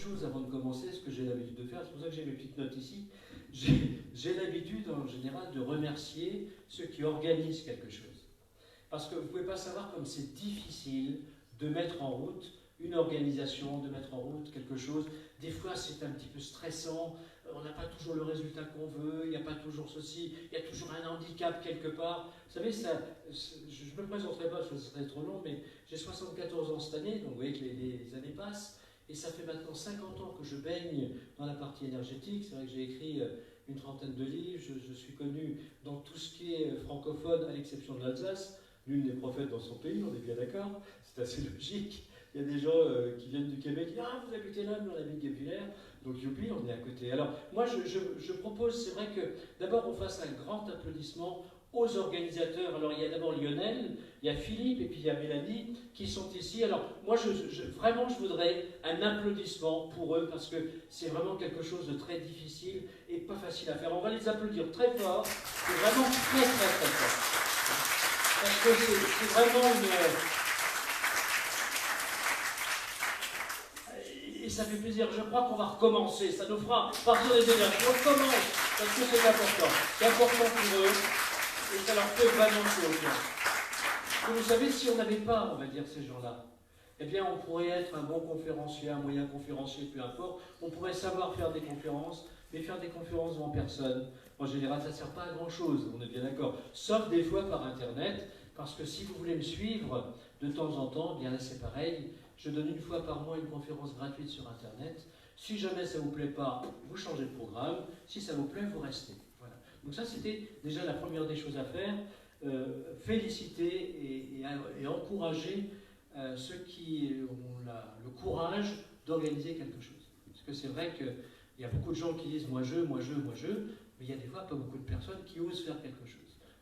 chose avant de commencer, ce que j'ai l'habitude de faire, c'est pour ça que j'ai mes petites notes ici, j'ai l'habitude en général de remercier ceux qui organisent quelque chose. Parce que vous ne pouvez pas savoir comme c'est difficile de mettre en route une organisation, de mettre en route quelque chose. Des fois, c'est un petit peu stressant, on n'a pas toujours le résultat qu'on veut, il n'y a pas toujours ceci, il y a toujours un handicap quelque part. Vous savez, ça, je ne me présenterai pas, parce que ce serait trop long, mais j'ai 74 ans cette année, donc vous voyez que les années passent, et ça fait maintenant 50 ans que je baigne dans la partie énergétique. C'est vrai que j'ai écrit une trentaine de livres, je suis connu dans tout ce qui est francophone, à l'exception de l'Alsace, l'une des prophètes dans son pays, on est bien d'accord, c'est assez logique. Il y a des gens qui viennent du Québec qui disent « Ah, vous habitez là, nous on habite Guebwiller », donc youpi, on est à côté. Alors moi je propose, c'est vrai que d'abord on fasse un grand applaudissement aux organisateurs. Alors il y a d'abord Lionel, il y a Philippe et puis il y a Mélanie qui sont ici. Alors moi vraiment je voudrais un applaudissement pour eux parce que c'est vraiment quelque chose de très difficile et pas facile à faire. On va les applaudir très fort, c'est vraiment très très très fort. Parce que c'est vraiment une... Et ça fait plaisir. Je crois qu'on va recommencer. Ça nous fera partir des énergies. On recommence parce que c'est important. C'est important pour eux et ça leur fait vraiment chaud. Vous savez, si on n'avait pas, on va dire, ces gens-là, eh bien, on pourrait être un bon conférencier, un moyen conférencier, peu importe. On pourrait savoir faire des conférences, mais faire des conférences devant personne, en général, ça ne sert pas à grand-chose. On est bien d'accord. Sauf des fois par Internet, parce que si vous voulez me suivre de temps en temps, bien là, c'est pareil. Je donne une fois par mois une conférence gratuite sur Internet. Si jamais ça ne vous plaît pas, vous changez de programme. Si ça vous plaît, vous restez. Voilà. Donc ça, c'était déjà la première des choses à faire. Féliciter et encourager ceux qui ont le courage d'organiser quelque chose. Parce que c'est vrai qu'il y a beaucoup de gens qui disent « moi je », mais il y a des fois pas beaucoup de personnes qui osent faire quelque chose.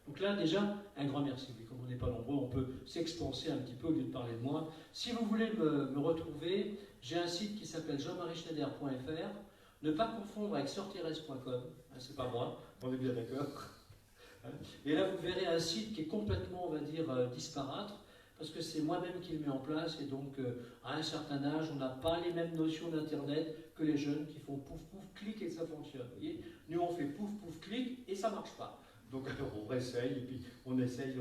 Donc là, déjà, un grand merci. Mais comme on n'est pas nombreux, on peut s'expanser un petit peu au lieu de parler de moi. Si vous voulez me retrouver, j'ai un site qui s'appelle jean-marieschneider.fr. Ne pas confondre avec sortires.com. C'est pas moi, on est bien d'accord. Et là, vous verrez un site qui est complètement, on va dire, disparate, parce que c'est moi-même qui le mets en place, et donc, à un certain âge, on n'a pas les mêmes notions d'Internet que les jeunes qui font pouf, pouf, clic et ça fonctionne. Vous voyez, nous, on fait pouf, pouf, clic et ça ne marche pas. Donc alors on essaye, et puis on essaye.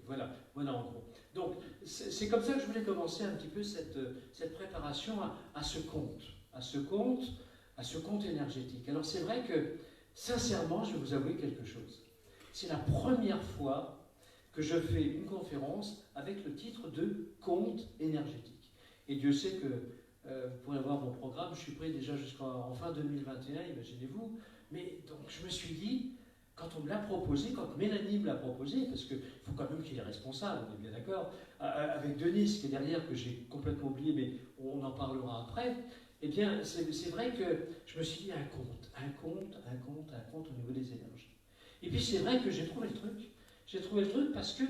Voilà en gros. Donc c'est comme ça que je voulais commencer un petit peu cette préparation à ce compte énergétique. Alors c'est vrai que, sincèrement, je vais vous avouer quelque chose. C'est la première fois que je fais une conférence avec le titre de compte énergétique. Et Dieu sait que vous pourrez voir mon programme, je suis prêt déjà jusqu'en fin 2021, imaginez-vous. Mais donc je me suis dit, quand on me l'a proposé, quand Mélanie me l'a proposé, parce qu'il faut quand même qu'il est responsable, on est bien d'accord, avec Denise qui est derrière, que j'ai complètement oublié, mais on en parlera après, eh bien, c'est vrai que je me suis dit un compte au niveau des énergies. Et puis c'est vrai que j'ai trouvé le truc. J'ai trouvé le truc parce que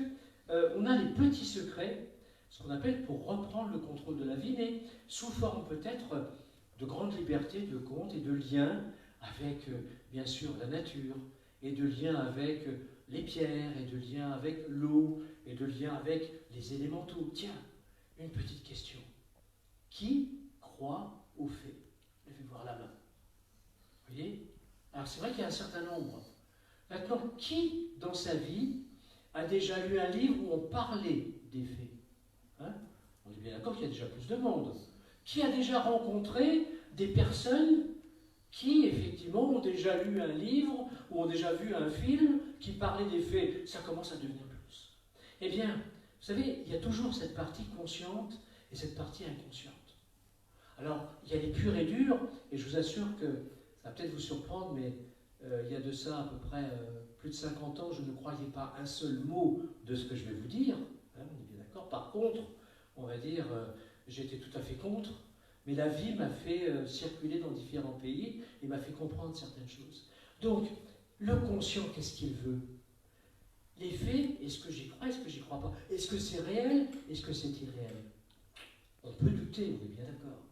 on a les petits secrets, ce qu'on appelle pour reprendre le contrôle de la vie, mais sous forme peut-être de grande liberté, de compte et de lien avec, bien sûr, la nature, et de lien avec les pierres, et de lien avec l'eau, et de lien avec les élémentaux. Tiens, une petite question. Qui croit aux fées? Levez voir la main. Vous voyez? Alors c'est vrai qu'il y a un certain nombre. Maintenant, qui, dans sa vie, a déjà lu un livre où on parlait des fées? Hein? On est bien d'accord qu'il y a déjà plus de monde. Qui a déjà rencontré des personnes qui, effectivement, ont déjà lu un livre ou ont déjà vu un film qui parlait des faits? Ça commence à devenir plus. Eh bien, vous savez, il y a toujours cette partie consciente et cette partie inconsciente. Alors, il y a les purs et durs, et je vous assure que ça va peut-être vous surprendre, mais il y a de ça à peu près plus de 50 ans, je ne croyais pas un seul mot de ce que je vais vous dire. Hein, on est bien d'accord. Par contre, on va dire, j'étais tout à fait contre. Mais la vie m'a fait circuler dans différents pays et m'a fait comprendre certaines choses. Donc, le conscient, qu'est-ce qu'il veut? Les faits, est-ce que j'y crois, est-ce que j'y crois pas? Est-ce que c'est réel, est-ce que c'est irréel? On peut douter, on est bien d'accord.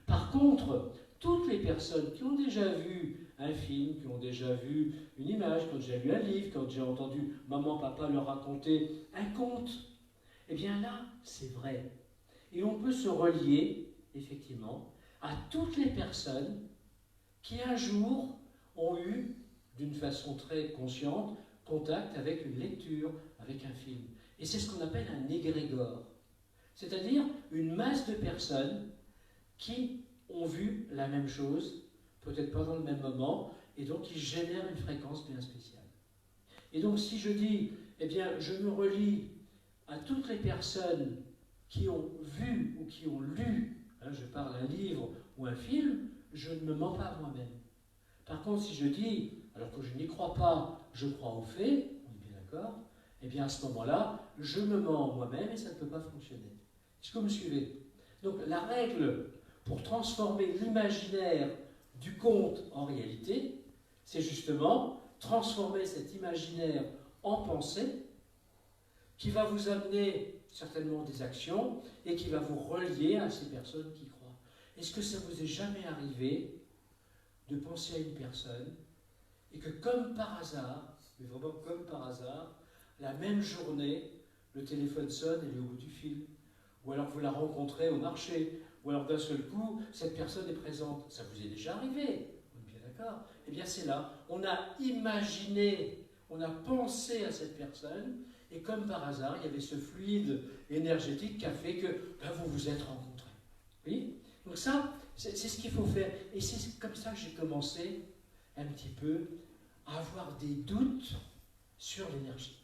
Par contre, toutes les personnes qui ont déjà vu un film, qui ont déjà vu une image, qui ont déjà lu un livre, qui ont déjà entendu maman, papa leur raconter un conte, eh bien là, c'est vrai. Et on peut se relier, effectivement, à toutes les personnes qui un jour ont eu, d'une façon très consciente, contact avec une lecture, avec un film. Et c'est ce qu'on appelle un égrégore, c'est-à-dire une masse de personnes qui ont vu la même chose, peut-être pas dans le même moment, et donc qui génèrent une fréquence bien spéciale. Et donc si je dis, eh bien, je me relie à toutes les personnes qui ont vu ou qui ont lu, hein, je parle d'un livre ou un film, je ne me mens pas à moi-même. Par contre, si je dis, alors que je n'y crois pas, je crois aux faits, on est bien d'accord, eh bien à ce moment-là, je me mens moi-même et ça ne peut pas fonctionner. Est-ce que vous me suivez? Donc la règle pour transformer l'imaginaire du conte en réalité, c'est justement transformer cet imaginaire en pensée qui va vous amener certainement des actions et qui va vous relier à ces personnes qui croient. Est-ce que ça vous est jamais arrivé de penser à une personne et que comme par hasard, mais vraiment comme par hasard, la même journée, le téléphone sonne et elle est au bout du fil, ou alors vous la rencontrez au marché, ou alors d'un seul coup, cette personne est présente. Ça vous est déjà arrivé, on est bien d'accord? Eh bien c'est là, on a imaginé, on a pensé à cette personne, et comme par hasard, il y avait ce fluide énergétique qui a fait que vous vous êtes rencontrés. Oui? Donc ça, c'est ce qu'il faut faire. Et c'est comme ça que j'ai commencé un petit peu à avoir des doutes sur l'énergie.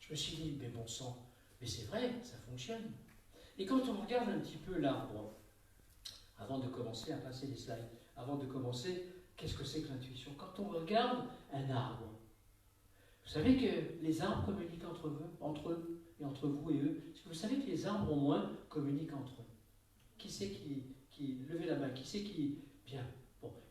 Je me suis dit, mais bon sang, mais c'est vrai, ça fonctionne. Et quand on regarde un petit peu l'arbre, avant de commencer à passer les slides, avant de commencer, qu'est-ce que c'est que l'intuition? Quand on regarde un arbre, vous savez que les arbres communiquent entre eux, et entre vous et eux. Est-ce que vous savez que les arbres au moins communiquent entre eux? Qui c'est qui levez la main, qui c'est qui